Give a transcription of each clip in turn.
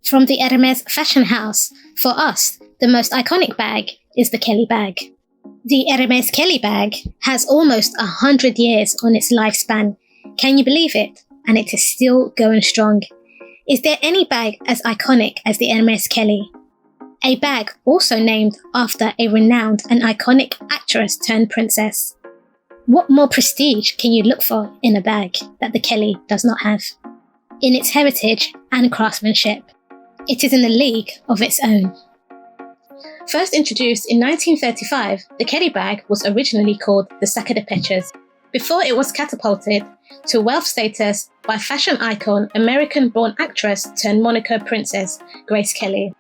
From the Hermes fashion house, for us, the most iconic bag is the Kelly Bag. The Hermes Kelly Bag has almost 100 years on its lifespan. Can you believe it? And it is still going strong. Is there any bag as iconic as the Hermes Kelly? A bag also named after a renowned and iconic actress turned princess. What more prestige can you look for in a bag that the Kelly does not have? In its heritage and craftsmanship, it is in a league of its own. First introduced in 1935, the Kelly bag was originally called the Sac de Pêcheuse, before it was catapulted to wealth status by fashion icon, American-born actress turned Monaco princess, Grace Kelly.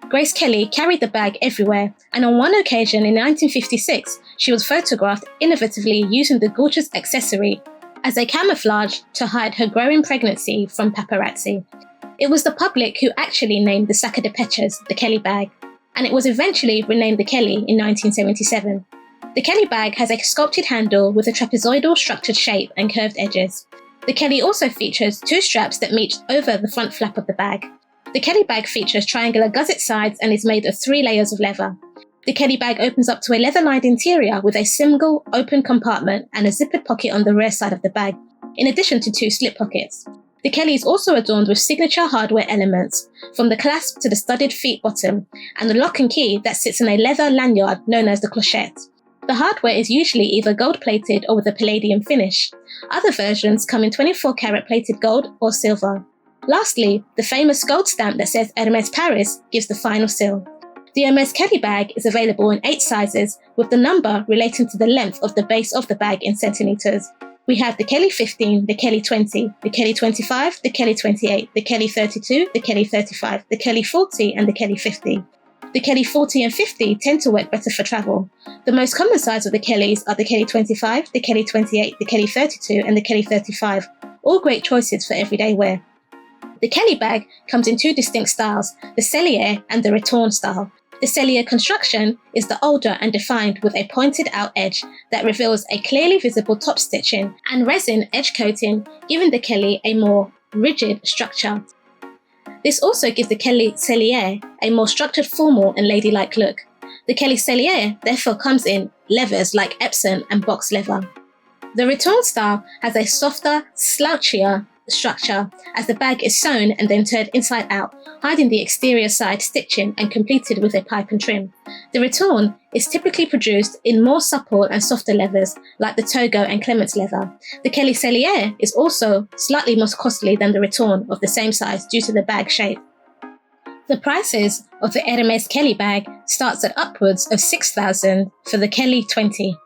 Grace Kelly carried the bag everywhere, and on one occasion in 1956, she was photographed innovatively using the gorgeous accessory as a camouflage to hide her growing pregnancy from paparazzi. It was the public who actually named the Sac de Pêcheuse the Kelly bag, and it was eventually renamed the Kelly in 1977. The Kelly bag has a sculpted handle with a trapezoidal structured shape and curved edges. The Kelly also features two straps that meet over the front flap of the bag. The Kelly bag features triangular gusset sides and is made of 3 layers of leather. The Kelly bag opens up to a leather-lined interior with a single open compartment and a zippered pocket on the rear side of the bag, in addition to 2 slip pockets. The Kelly is also adorned with signature hardware elements, from the clasp to the studded feet bottom, and the lock and key that sits in a leather lanyard known as the clochette. The hardware is usually either gold-plated or with a palladium finish. Other versions come in 24-karat plated gold or silver. Lastly, the famous gold stamp that says Hermes Paris gives the final seal. The Hermes Kelly bag is available in 8 sizes, with the number relating to the length of the base of the bag in centimeters. We have the Kelly 15, the Kelly 20, the Kelly 25, the Kelly 28, the Kelly 32, the Kelly 35, the Kelly 40 and the Kelly 50. The Kelly 40 and 50 tend to work better for travel. The most common size of the Kellys are the Kelly 25, the Kelly 28, the Kelly 32 and the Kelly 35, all great choices for everyday wear. The Kelly bag comes in 2 distinct styles, the Cellier and the Retourne style. The Cellier construction is the older and defined with a pointed out edge that reveals a clearly visible top stitching and resin edge coating, giving the Kelly a more rigid structure. This also gives the Kelly Cellier a more structured, formal and ladylike look. The Kelly Cellier therefore comes in leathers like Epsom and box leather. The Retourne style has a softer, slouchier structure as the bag is sewn and then turned inside out, hiding the exterior side stitching and completed with a pipe and trim. The Retourne is typically produced in more supple and softer leathers like the Togo and Clemence leather. The Kelly Cellier is also slightly more costly than the Retourne of the same size due to the bag shape. The prices of the Hermes Kelly bag starts at upwards of $6,000 for the Kelly 20.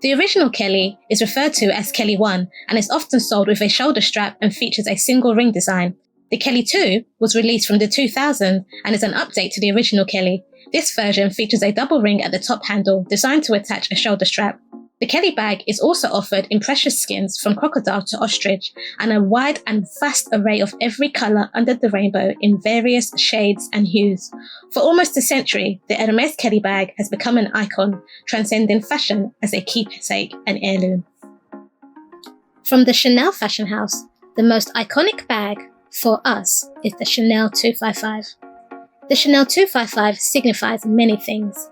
The original Kelly is referred to as Kelly 1 and is often sold with a shoulder strap and features a single ring design. The Kelly 2 was released from the 2000 and is an update to the original Kelly. This version features a double ring at the top handle designed to attach a shoulder strap. The Kelly bag is also offered in precious skins from crocodile to ostrich and a wide and vast array of every colour under the rainbow in various shades and hues. For almost a century, the Hermes Kelly bag has become an icon, transcending fashion as a keepsake and heirloom. From the Chanel fashion house, the most iconic bag for us is the Chanel 255. The Chanel 255 signifies many things.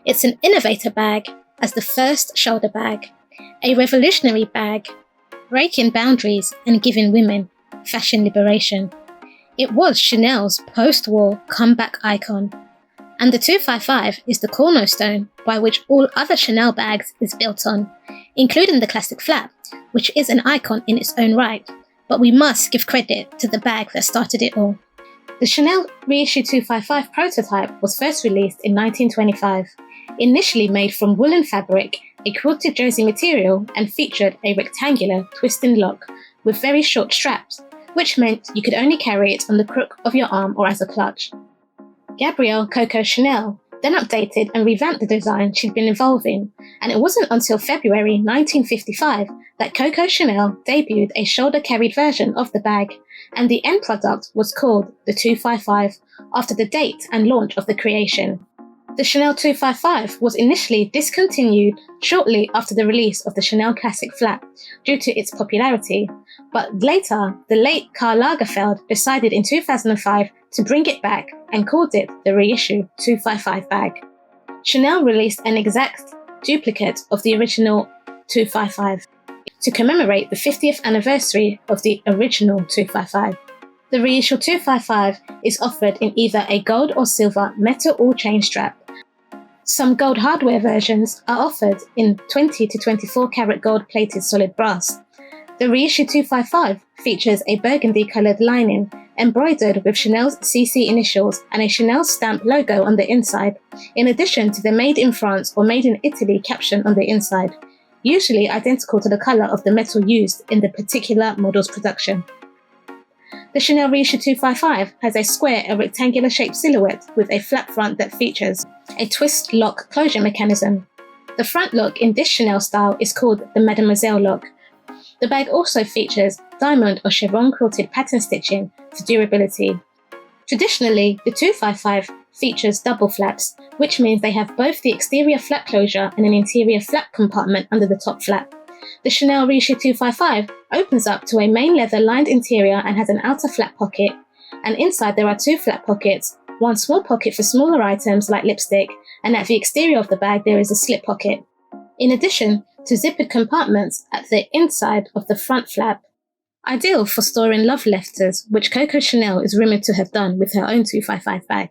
It's an innovator bag as the first shoulder bag, a revolutionary bag, breaking boundaries and giving women fashion liberation. It was Chanel's post-war comeback icon, and the 255 is the cornerstone by which all other Chanel bags is built on, including the classic flap, which is an icon in its own right, but we must give credit to the bag that started it all. The Chanel reissue 255 prototype was first released in 1925. Initially made from woolen fabric, a quilted jersey material, and featured a rectangular twisting lock with very short straps, which meant you could only carry it on the crook of your arm or as a clutch. Gabrielle Coco Chanel then updated and revamped the design she'd been involved in, and it wasn't until February 1955 that Coco Chanel debuted a shoulder-carried version of the bag, and the end product was called the 255 after the date and launch of the creation. The Chanel 255 was initially discontinued shortly after the release of the Chanel Classic Flat due to its popularity, but later the late Karl Lagerfeld decided in 2005 to bring it back and called it the reissue 255 bag. Chanel released an exact duplicate of the original 255 to commemorate the 50th anniversary of the original 255. The reissue 255 is offered in either a gold or silver metal all-chain strap. Some gold hardware versions are offered in 20 to 24 karat gold plated solid brass. The reissue 255 features a burgundy coloured lining embroidered with Chanel's CC initials and a Chanel stamp logo on the inside, in addition to the Made in France or Made in Italy caption on the inside, usually identical to the colour of the metal used in the particular model's production. The Chanel reissue 255 has a square or rectangular shaped silhouette with a flap front that features a twist lock closure mechanism. The front lock in this Chanel style is called the Mademoiselle lock. The bag also features diamond or chevron quilted pattern stitching for durability. Traditionally, the 255 features double flaps, which means they have both the exterior flap closure and an interior flap compartment under the top flap. The Chanel reissue 255 opens up to a main leather lined interior and has an outer flap pocket, and inside there are two flap pockets, one small pocket for smaller items like lipstick, and at the exterior of the bag there is a slip pocket, in addition to zippered compartments at the inside of the front flap. Ideal for storing love letters, which Coco Chanel is rumoured to have done with her own 255 bag.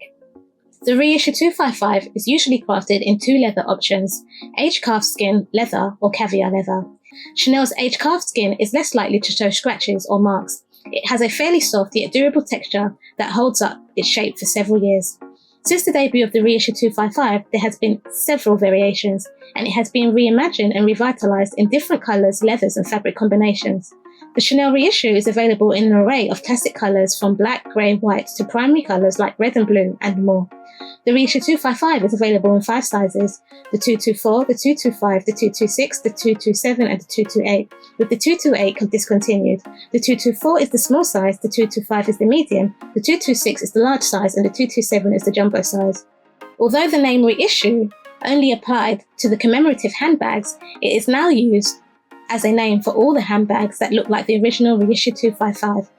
The reissue 255 is usually crafted in two leather options, aged calfskin leather or caviar leather. Chanel's aged calfskin is less likely to show scratches or marks. It has a fairly soft yet durable texture that holds up its shape for several years. Since the debut of the reissue 255, there has been several variations, and it has been reimagined and revitalized in different colors, leathers, and fabric combinations. The Chanel reissue is available in an array of classic colors from black, grey, white to primary colors like red and blue, and more. The reissue 255 is available in 5 sizes: the 224, the 225, the 226, the 227, and the 228, with the 228 discontinued. The 224 is the small size, the 225 is the medium, the 226 is the large size, and the 227 is the jumbo size. Although the name reissue only applied to the commemorative handbags, it is now used as a name for all the handbags that look like the original reissue 255.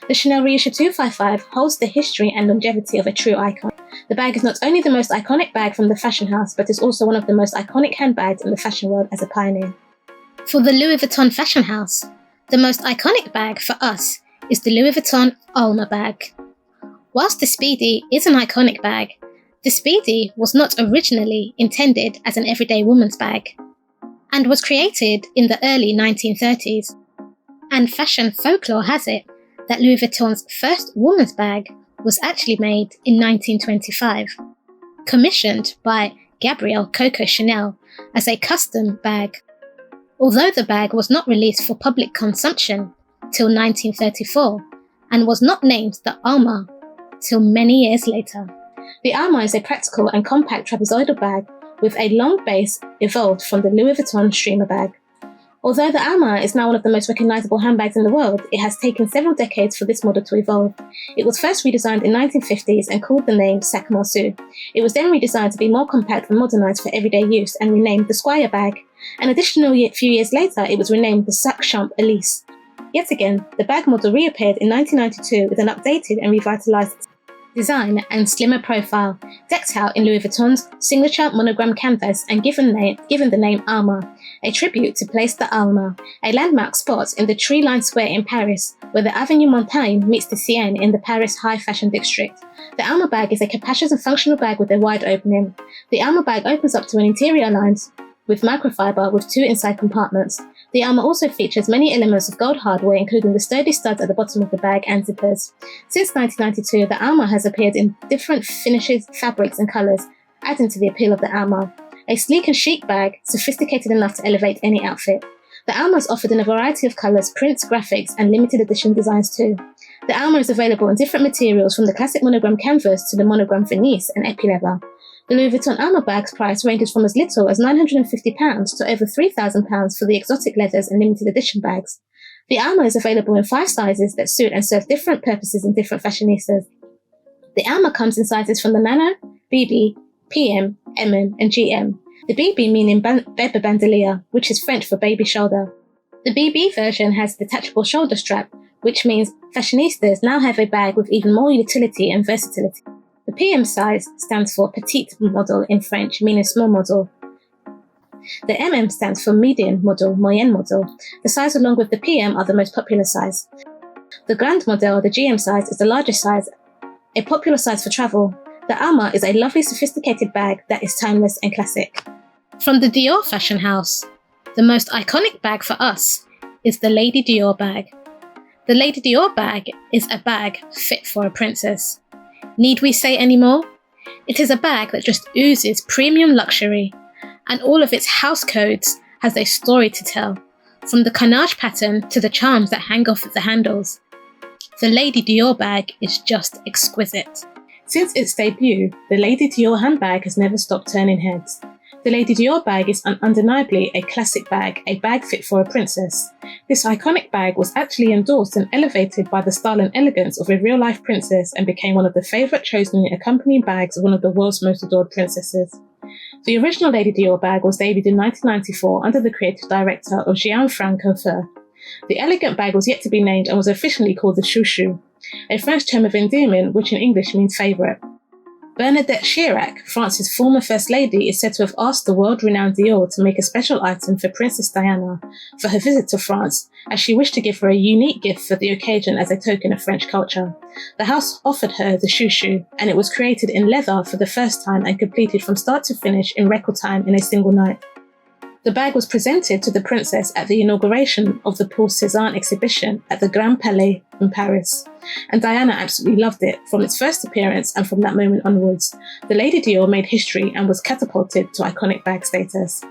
The Chanel reissue 255 holds the history and longevity of a true icon. The bag is not only the most iconic bag from the fashion house, but is also one of the most iconic handbags in the fashion world as a pioneer. For the Louis Vuitton fashion house, the most iconic bag for us is the Louis Vuitton Alma bag. Whilst the Speedy is an iconic bag, the Speedy was not originally intended as an everyday woman's bag, and was created in the early 1930s. And fashion folklore has it that Louis Vuitton's first woman's bag was actually made in 1925, commissioned by Gabrielle Coco Chanel as a custom bag. Although the bag was not released for public consumption till 1934 and was not named the Alma till many years later. The Alma is a practical and compact trapezoidal bag with a long base evolved from the Louis Vuitton streamer bag. Although the Alma is now one of the most recognisable handbags in the world, it has taken several decades for this model to evolve. It was first redesigned in the 1950s and called the name Sac Marceau. It was then redesigned to be more compact and modernised for everyday use and renamed the Squire bag. An additional few years later, it was renamed the Sac Champ Elise. Yet again, the bag model reappeared in 1992 with an updated and revitalised design and slimmer profile, decked out in Louis Vuitton's signature monogram canvas and given the name Alma, a tribute to Place de Alma, a landmark spot in the tree-lined square in Paris, where the Avenue Montaigne meets the Seine in the Paris high fashion district. The Alma bag is a capacious and functional bag with a wide opening. The Alma bag opens up to an interior lined with microfiber with 2 inside compartments. The Alma also features many elements of gold hardware, including the sturdy studs at the bottom of the bag and zippers. Since 1992, the Alma has appeared in different finishes, fabrics, and colours, adding to the appeal of the Alma. A sleek and chic bag, sophisticated enough to elevate any outfit. The Alma is offered in a variety of colours, prints, graphics, and limited edition designs too. The Alma is available in different materials, from the classic monogram canvas to the monogram Venice and epi-leather. The Louis Vuitton Alma bag's price ranges from as little as £950 to over £3,000 for the exotic leathers and limited edition bags. The Alma is available in 5 sizes that suit and serve different purposes in different fashionistas. The Alma comes in sizes from the Nano, BB, PM, MM, and GM. The BB meaning bebe bandolier, which is French for baby shoulder. The BB version has detachable shoulder strap, which means fashionistas now have a bag with even more utility and versatility. The PM size stands for petite model in French, meaning small model. The MM stands for medium model, moyenne model. The size along with the PM are the most popular size. The Grand model, the GM size, is the largest size, a popular size for travel. The Alma is a lovely sophisticated bag that is timeless and classic. From the Dior fashion house, the most iconic bag for us is the Lady Dior bag. The Lady Dior bag is a bag fit for a princess. Need we say any more? It is a bag that just oozes premium luxury, and all of its house codes has a story to tell, from the carnage pattern to the charms that hang off the handles. The Lady Dior bag is just exquisite. Since its debut, the Lady Dior handbag has never stopped turning heads. The Lady Dior bag is undeniably a classic bag, a bag fit for a princess. This iconic bag was actually endorsed and elevated by the style and elegance of a real-life princess and became one of the favourite chosen accompanying bags of one of the world's most adored princesses. The original Lady Dior bag was debuted in 1994 under the creative director of Gianfranco Fur. The elegant bag was yet to be named and was officially called the chouchou, a French term of endearment which in English means favourite. Bernadette Chirac, France's former First Lady, is said to have asked the world-renowned Dior to make a special item for Princess Diana for her visit to France, as she wished to give her a unique gift for the occasion as a token of French culture. The house offered her the chouchou, and it was created in leather for the first time and completed from start to finish in record time in a single night. The bag was presented to the princess at the inauguration of the Paul Cézanne exhibition at the Grand Palais in Paris, and Diana absolutely loved it from its first appearance, and from that moment onwards, the Lady Dior made history and was catapulted to iconic bag status.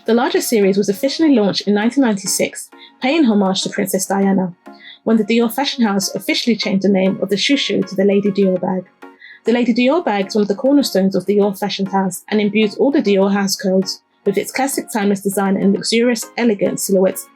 The larger series was officially launched in 1996, paying homage to Princess Diana, when the Dior fashion house officially changed the name of the chouchou to the Lady Dior bag. The Lady Dior bag is one of the cornerstones of the Dior fashion house and imbues all the Dior house codes, with its classic timeless design and luxurious, elegant silhouettes.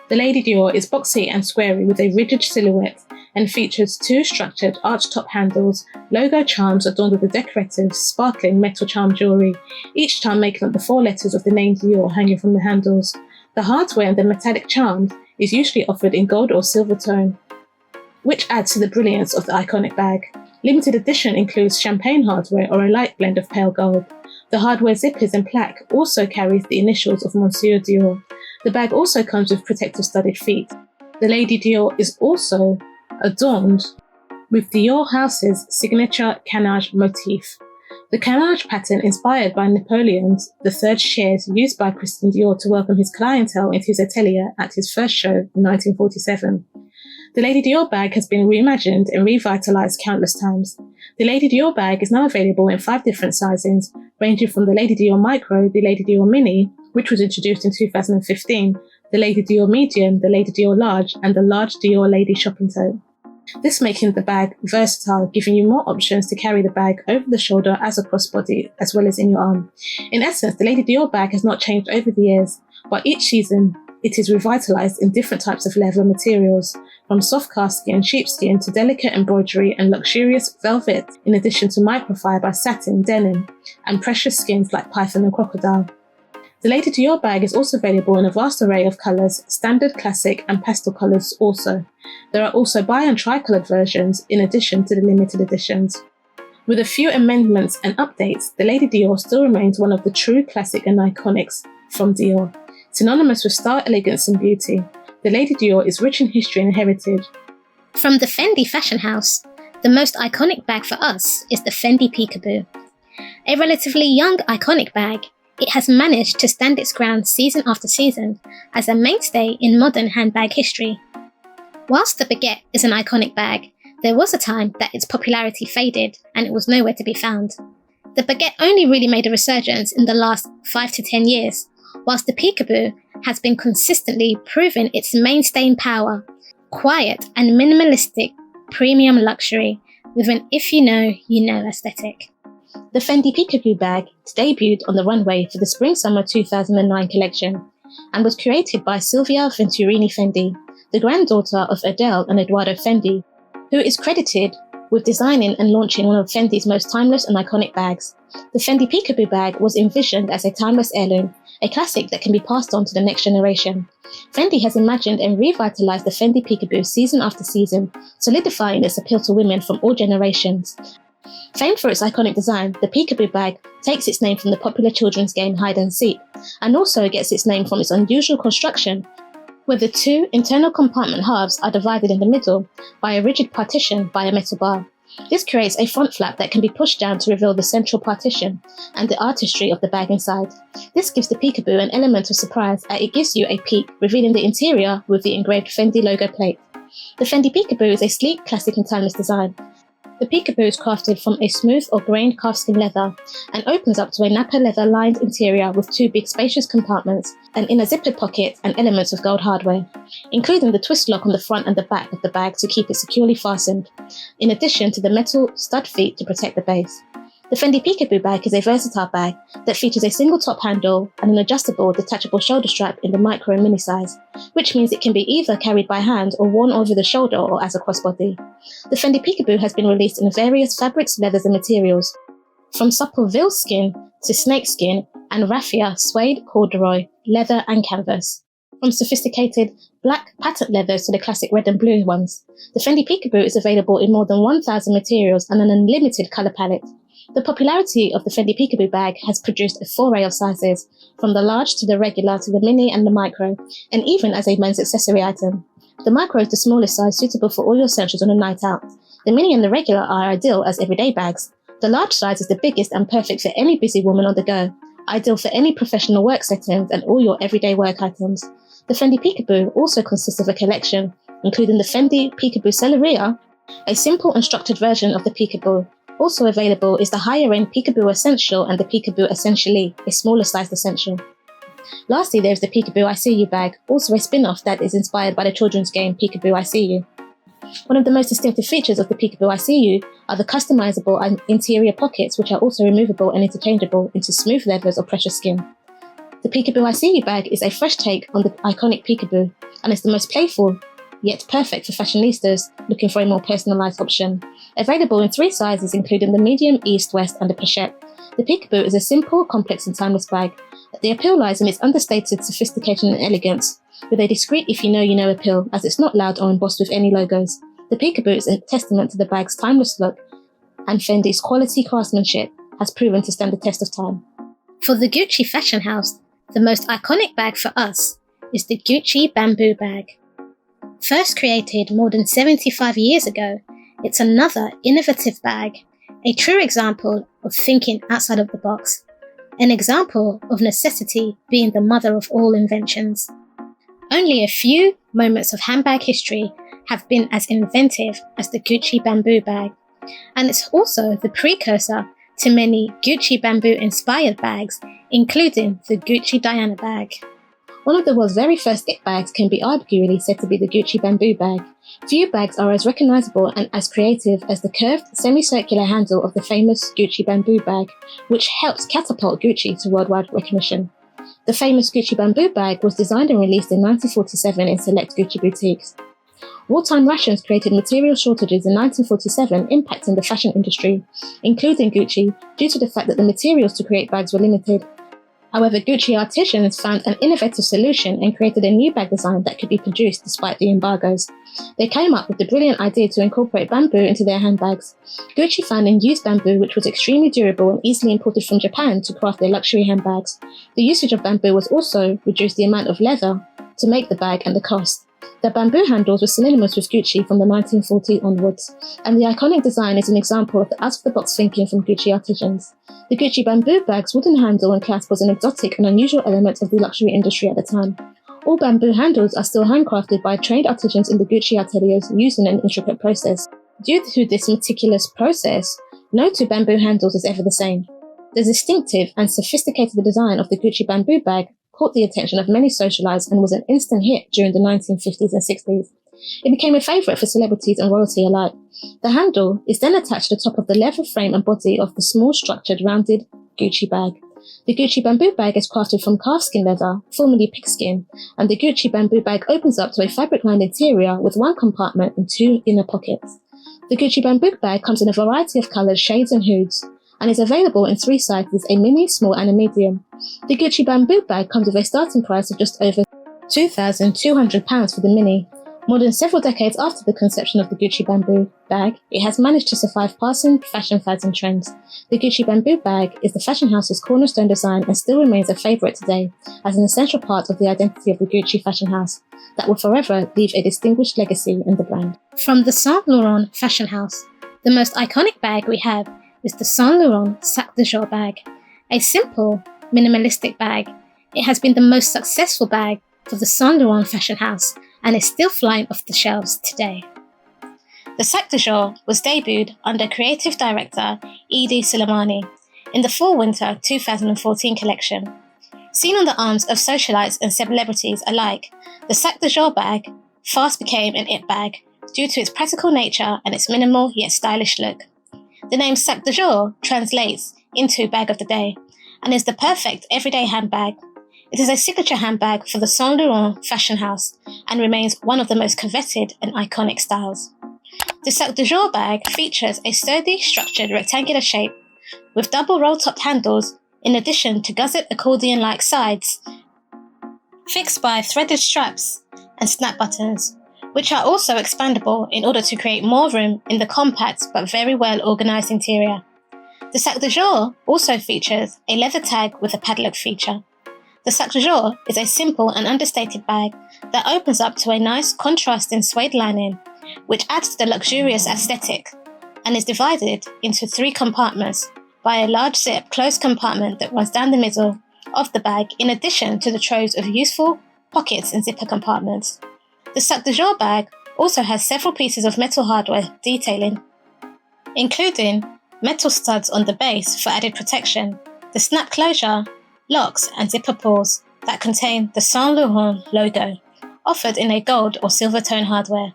The Lady Dior is boxy and squarey with a rigid silhouette and features two structured arch-top handles, logo charms adorned with a decorative, sparkling metal charm jewellery, each charm making up the four letters of the name Dior hanging from the handles. The hardware and the metallic charm is usually offered in gold or silver tone, which adds to the brilliance of the iconic bag. Limited edition includes champagne hardware or a light blend of pale gold. The hardware zippers and plaque also carries the initials of Monsieur Dior. The bag also comes with protective studded feet. The Lady Dior is also adorned with Dior House's signature canage motif. The canage pattern inspired by Napoleon's III chairs used by Christian Dior to welcome his clientele into his atelier at his first show in 1947. The Lady Dior bag has been reimagined and revitalized countless times. The Lady Dior bag is now available in 5 different sizings, ranging from the Lady Dior Micro, the Lady Dior Mini, which was introduced in 2015, the Lady Dior Medium, the Lady Dior Large, and the Large Dior Lady Shopping Tote. This making the bag versatile, giving you more options to carry the bag over the shoulder as a crossbody, as well as in your arm. In essence, the Lady Dior bag has not changed over the years, but each season it is revitalized in different types of leather materials, from soft calfskin, sheepskin to delicate embroidery and luxurious velvet, in addition to microfiber, satin, denim, and precious skins like python and crocodile. The Lady Dior bag is also available in a vast array of colours, standard, classic, and pastel colours also. There are also bi- and tri-coloured versions in addition to the limited editions. With a few amendments and updates, the Lady Dior still remains one of the true classic and iconics from Dior. Synonymous with style, elegance and beauty, the Lady Dior is rich in history and heritage. From the Fendi fashion house, the most iconic bag for us is the Fendi Peekaboo. A relatively young iconic bag, it has managed to stand its ground season after season as a mainstay in modern handbag history. Whilst the baguette is an iconic bag, there was a time that its popularity faded and it was nowhere to be found. The baguette only really made a resurgence in the last 5 to 10 years, whilst the Peekaboo has been consistently proving its mainstaying power, quiet and minimalistic premium luxury with an if you know aesthetic. The Fendi Peekaboo bag debuted on the runway for the Spring-Summer 2009 collection and was created by Silvia Venturini Fendi, the granddaughter of Adele and Edoardo Fendi, who is credited with designing and launching one of Fendi's most timeless and iconic bags. The Fendi Peekaboo Bag was envisioned as a timeless heirloom, a classic that can be passed on to the next generation. Fendi has imagined and revitalized the Fendi Peekaboo season after season, solidifying its appeal to women from all generations. Famed for its iconic design, the Peekaboo Bag takes its name from the popular children's game hide and seek, and also gets its name from its unusual construction, where the two internal compartment halves are divided in the middle by a rigid partition by a metal bar. This creates a front flap that can be pushed down to reveal the central partition and the artistry of the bag inside. This gives the Peekaboo an element of surprise as it gives you a peek, revealing the interior with the engraved Fendi logo plate. The Fendi Peekaboo is a sleek, classic and timeless design. The Peekaboo is crafted from a smooth or grained calfskin leather and opens up to a nappa leather lined interior with two big spacious compartments, an inner zippered pocket and elements of gold hardware, including the twist lock on the front and the back of the bag to keep it securely fastened, in addition to the metal stud feet to protect the base. The Fendi Peekaboo Bag is a versatile bag that features a single top handle and an adjustable, detachable shoulder strap in the micro and mini size, which means it can be either carried by hand or worn over the shoulder or as a crossbody. The Fendi Peekaboo has been released in various fabrics, leathers and materials, from supple veal skin to snake skin and raffia, suede, corduroy, leather and canvas. From sophisticated black patent leathers to the classic red and blue ones. The Fendi Peekaboo is available in more than 1,000 materials and an unlimited colour palette. The popularity of the Fendi Peekaboo Bag has produced a foray of sizes, from the large to the regular to the mini and the micro, and even as a men's accessory item. The micro is the smallest size suitable for all your essentials on a night out. The mini and the regular are ideal as everyday bags. The large size is the biggest and perfect for any busy woman on the go, ideal for any professional work settings and all your everyday work items. The Fendi Peekaboo also consists of a collection, including the Fendi Peekaboo Celleria, a simple and structured version of the Peekaboo. Also available is the higher-end Peekaboo Essential and the Peekaboo Essentially, a smaller sized essential. Lastly, there is the Peekaboo I See You bag, also a spin-off that is inspired by the children's game Peekaboo I See You. One of the most distinctive features of the Peekaboo I See You are the customizable interior pockets, which are also removable and interchangeable into smooth leathers or precious skin. The Peekaboo I See You bag is a fresh take on the iconic Peekaboo, and is the most playful, yet perfect for fashionistas looking for a more personalised option. Available in 3 sizes, including the medium, east, west and the pochette. The Peekaboo is a simple, complex and timeless bag. The appeal lies in its understated sophistication and elegance, with a discreet if you know appeal, as it's not loud or embossed with any logos. The Peekaboo is a testament to the bag's timeless look, and Fendi's quality craftsmanship has proven to stand the test of time. For the Gucci fashion house, the most iconic bag for us is the Gucci Bamboo Bag. First created more than 75 years ago, it's another innovative bag, a true example of thinking outside of the box, an example of necessity being the mother of all inventions. Only a few moments of handbag history have been as inventive as the Gucci Bamboo Bag, and it's also the precursor to many Gucci bamboo-inspired bags, including the Gucci Diana bag. One of the world's very first it bags can be arguably said to be the Gucci Bamboo Bag. Few bags are as recognisable and as creative as the curved, semicircular handle of the famous Gucci Bamboo Bag, which helped catapult Gucci to worldwide recognition. The famous Gucci Bamboo Bag was designed and released in 1947 in select Gucci boutiques. Wartime rations created material shortages in 1947, impacting the fashion industry, including Gucci, due to the fact that the materials to create bags were limited. However, Gucci artisans found an innovative solution and created a new bag design that could be produced despite the embargoes. They came up with the brilliant idea to incorporate bamboo into their handbags. Gucci found and used bamboo, which was extremely durable and easily imported from Japan to craft their luxury handbags. The usage of bamboo was also reduced the amount of leather to make the bag and the cost. The bamboo handles were synonymous with Gucci from the 1940s onwards, and the iconic design is an example of the out-of-the-box thinking from Gucci artisans. The Gucci Bamboo Bag's wooden handle and clasp was an exotic and unusual element of the luxury industry at the time. All bamboo handles are still handcrafted by trained artisans in the Gucci ateliers using an intricate process. Due to this meticulous process, no two bamboo handles is ever the same. The distinctive and sophisticated design of the Gucci Bamboo Bag caught the attention of many socialites and was an instant hit during the 1950s and 60s. It became a favourite for celebrities and royalty alike. The handle is then attached to the top of the leather frame and body of the small structured rounded Gucci bag. The Gucci Bamboo Bag is crafted from calfskin leather, formerly pigskin, and the Gucci Bamboo Bag opens up to a fabric-lined interior with one compartment and 2 inner pockets. The Gucci Bamboo bag comes in a variety of colours, shades and hoods, and is available in 3 sizes, a mini, small and a medium. The Gucci Bamboo bag comes with a starting price of just over £2,200 for the mini. More than several decades after the conception of the Gucci Bamboo bag, it has managed to survive passing fashion fads and trends. The Gucci Bamboo bag is the fashion house's cornerstone design and still remains a favourite today as an essential part of the identity of the Gucci fashion house that will forever leave a distinguished legacy in the brand. From the Saint Laurent fashion house, the most iconic bag we have is the Saint Laurent Sac de Jour bag. A simple, minimalistic bag, it has been the most successful bag for the Saint Laurent fashion house and is still flying off the shelves today. The Sac de Jour was debuted under creative director Edie Soleimani in the Fall-Winter 2014 collection. Seen on the arms of socialites and celebrities alike, the Sac de Jour bag fast became an it bag due to its practical nature and its minimal yet stylish look. The name Sac de Jour translates into bag of the day and is the perfect everyday handbag. It is a signature handbag for the Saint Laurent fashion house and remains one of the most coveted and iconic styles. The Sac de Jour bag features a sturdy, structured rectangular shape with double roll-top handles in addition to gusset accordion-like sides, fixed by threaded straps and snap buttons, which are also expandable in order to create more room in the compact but very well-organised interior. The Sac de Jour also features a leather tag with a padlock feature. The Sac de Jour is a simple and understated bag that opens up to a nice contrasting suede lining, which adds to the luxurious aesthetic, and is divided into 3 compartments by a large zip closed compartment that runs down the middle of the bag, in addition to the troves of useful pockets and zipper compartments. The Sac de Jour bag also has several pieces of metal hardware detailing, including metal studs on the base for added protection, the snap closure, locks and zipper pulls that contain the Saint Laurent logo, offered in a gold or silver tone hardware.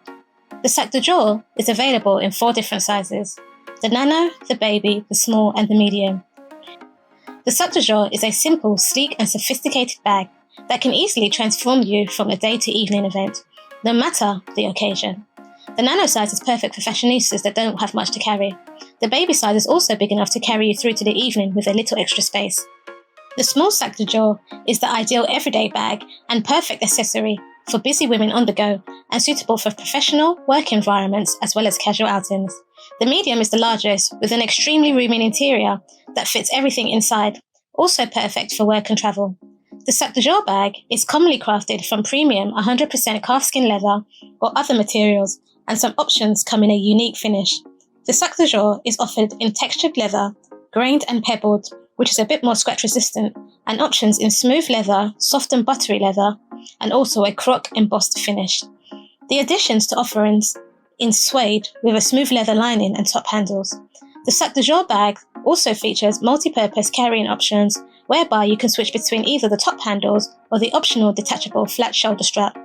The Sac de Jour is available in 4 different sizes: the nano, the baby, the small and the medium. The Sac de Jour is a simple, sleek and sophisticated bag that can easily transform you from a day to evening event, no matter the occasion. The nano size is perfect for fashionistas that don't have much to carry. The baby size is also big enough to carry you through to the evening with a little extra space. The small Sac de Jour is the ideal everyday bag and perfect accessory for busy women on the go and suitable for professional work environments as well as casual outings. The medium is the largest, with an extremely roomy interior that fits everything inside, also perfect for work and travel. The Sac de Jour bag is commonly crafted from premium 100% calfskin leather or other materials, and some options come in a unique finish. The Sac de Jour is offered in textured leather, grained and pebbled, which is a bit more scratch resistant, and options in smooth leather, soft and buttery leather, and also a croc embossed finish. The additions to offerings in suede with a smooth leather lining and top handles. The Sac de Jour bag also features multi-purpose carrying options whereby you can switch between either the top handles or the optional detachable flat shoulder strap.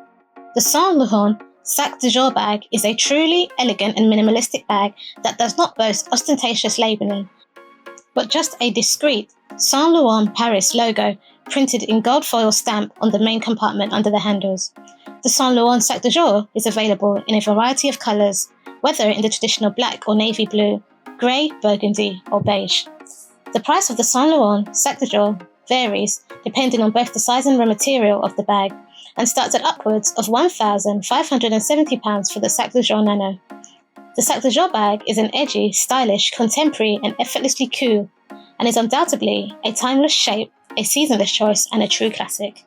The Saint Laurent Sac de Jour bag is a truly elegant and minimalistic bag that does not boast ostentatious labelling, but just a discreet Saint Laurent Paris logo printed in gold foil stamp on the main compartment under the handles. The Saint Laurent Sac de Jour is available in a variety of colours, whether in the traditional black or navy blue, grey, burgundy or beige. The price of the Saint Laurent Sac de Jour varies depending on both the size and raw material of the bag, and starts at upwards of £1,570 for the Sac de Jour Nano. The Sac de Jour bag is an edgy, stylish, contemporary and effortlessly cool, and is undoubtedly a timeless shape, a seasonless choice and a true classic.